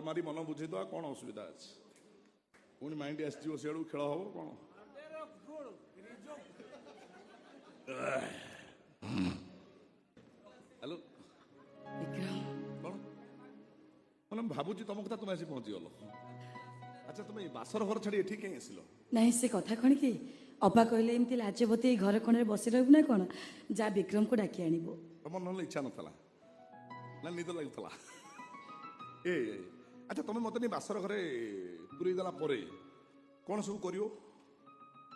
मारी मन बुझेद कौन असुविधा अच्छे पुणी माइंड आसो सियाड़ू खेल हम कौन हेलो विक्रम कौन मैंने भावुची तुम कथा तुम आसी पहुँचीगल अच्छा तुम बासर घर छाड़ी एठी कहीं आसिल नहीं से कथा कौन कि अबा कहले एमती लाज बते घर कोणे बसी रहबु ना कौन जा विक्रम को डाकी आनिबो तुम ना इच्छा नाला ना निद लगुला ए अच्छा तुम मत नहीं बासर घरे पूरी गला परे कौन सब करियो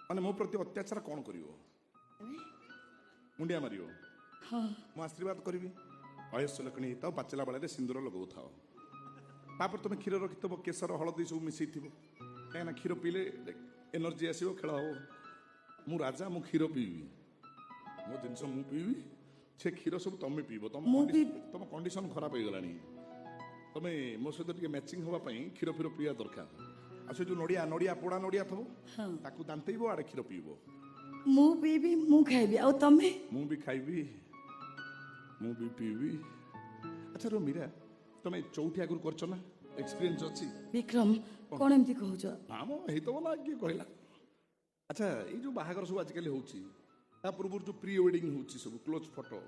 माने मो प्रति अत्याचार कौन करियो मुंडिया मारियो हाँ मु आशीर्वाद करी अयस लकणी तो पाचला बेले सिंदूर लगौ था तापर तुम क्षीर रखिथब केसर हलदी सब मिसई थी कहीं क्षीर पीले एनर्जी आसो खेल हम मु राजा मु क्षीर पीबी मो जिन मु पीबी से क्षीर सब तुम पीब तुम कंडीशन खराब हो गलानी तुम मो सहित टे मैचिंग हाँपाई क्षीर फीर पीवा दरकार आ से जो नड़िया नड़िया पोड़ा नड़िया थो ताकू दांतेब आड़े क्षीर पीब मु पीबी मु खाइबी आ तमे मु भी खाइबी मु भी पीबी अच्छा रो मीरा तुम चौथी आगुरी करछ ना एक्सपीरियंस अच्छी विक्रम कौन एमती कहूछ नाम हेतब ना किए कहला अच्छा ये जो बाहागर सब आजिकल होची ता पूर्व जो प्री वेडिंग होची सब क्लोज फोटो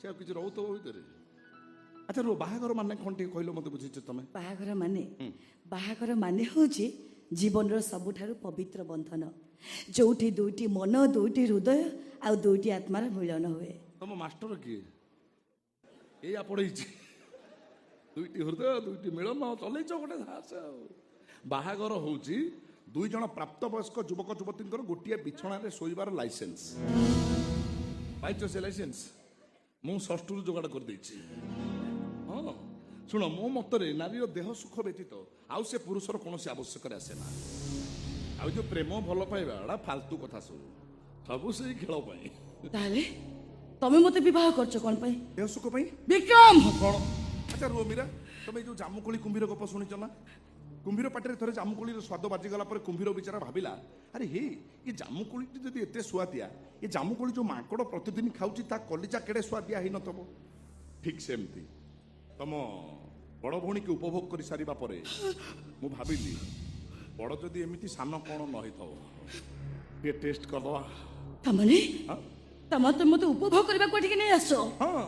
से किसी रोथ भीतर अच्छा रो बाहागर माने कौन टे कहलो मते बुझीछ तमे बाहागर माने होची जीवन रो सबुठारु पवित्र बंधन जोठी दुईटी मन दुईटी हृदय आ दुईटी आत्मार मिलन हुए तुम मास्टर किए ये पढ़े दुईटी हृदय दुईटी मिलन चलैच गोटे बाहागर होची दुई जन प्राप्त वयस्क युवक युवती गोटे बिछणार शोबार लाइसेंस पाइछ से लाइसेंस मु षष्ठ जोगाड़ कर देछि हाँ शुण मो मतरे नारीर देह सुख व्यतीत आउ से पुरुषर कौन आवश्यक आसे ना आ जो प्रेम भल पाइबा फालतू कथा सब से खेल ताले तमे मते विवाह करछ कोन पई देह सुख पई विक्रम कौन अच्छा रुह मीरा तुम जो जामुकोली कुंभीर गप शुणिच ना कुंभीर पाटे थे जामुकोली स्वाद बाजिगला कुंभीर बेचारा भाविला अरे हे ये जामुकोली जब एत सुआदिया ये जामुकोली जो माकड़ प्रतिदिन खाऊची ता कलिजा केड़े सुआदिया ही नथबो ठीक सेमती तुम बड़ भौणी की उपभोग कर सारिबा परे मु भाविली बड़ जदि एमिति सान कौन न होइथबो ये टेस्ट करदवा तमने तमते मते उपभोग करबा को ठीक नै आसो हाँ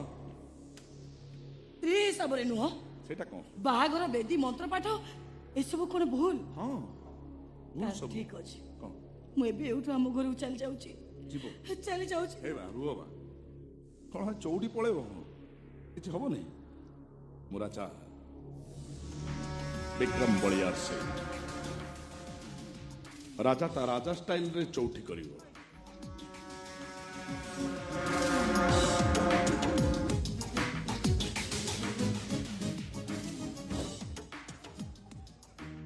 त्री सबरे नुह सेटा कौन बाहागर बेदी मंत्र पाठ ए सब कोन भूल हाँ तार सब ठीक अछि कौन मु एबे एउठु हम घर चल जाउची जीवो चली जाउची हे बा रुह बा कौन चौड़ी पळेबो किछ हबो नहीं मुराचा विक्रम बलियार से राजा ता राजा स्टाइल रे चौठी करिवो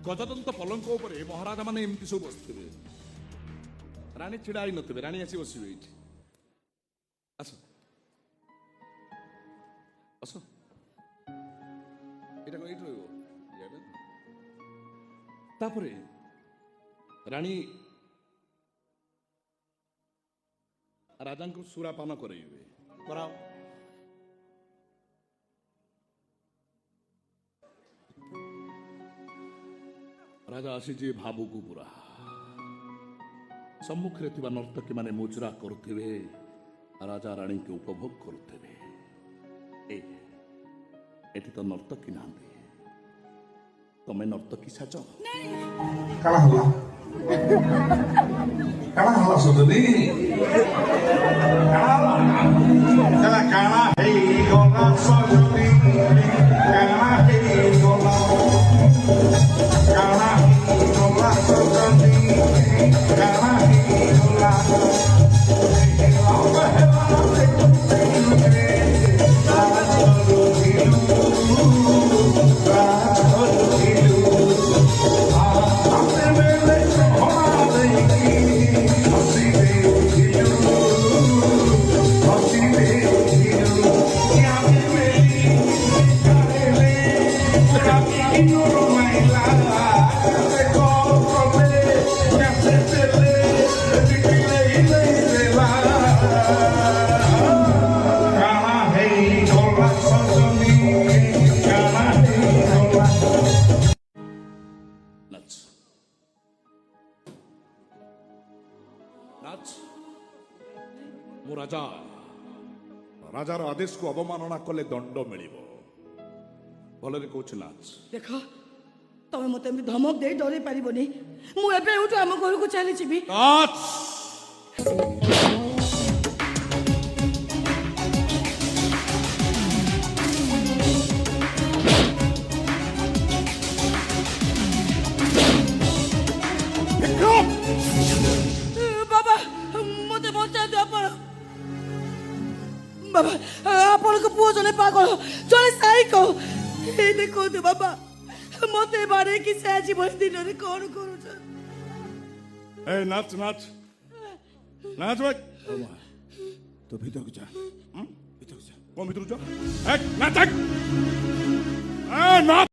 गजदंत पलंक उपरे महाराजा माने एमती सब बसथिबे रानी छिड़ा ही नथिबे रानी आसी बसिबे एठी आसो आसो এটা কই রইব যাবেন তারপরে রানী রাজাঙ্কু সুরাপান করাইবে করাও রাজা আসিছে ভাবুকু পুরা সম্মুখରେ ଥିବା ନର୍ତ୍ତକୀ ମାନେ ମୁଜରା କରୁଥିବେ ରାଜା ରାଣୀଙ୍କୁ ଉପଭୋଗ କରୁଥିବେ एठी तो नर्तकी नांदी तमे नर्तकी साज काला हला सजनी काला काला हे गला सजनी काला हे गला सजनी काला हे गला राजा राजार आदेश को अवमानना कले दंड मिलिब भलरे कौच नाच देख तमे मते एमती धमक दे डरे पारिबनी मु एबे उठ हम घर को चली जीबी नाच बाबा मते बचा दे आपण बाबा आपण को पुओ जने पागल जने साइको ए देखो दे बाबा मते बारे कि से जीवन दिन रे कोन करू छ ए नाच नाच नाच भाई तो भीतर को जा भीतर को जा कौन भीतर को जा नाच नाच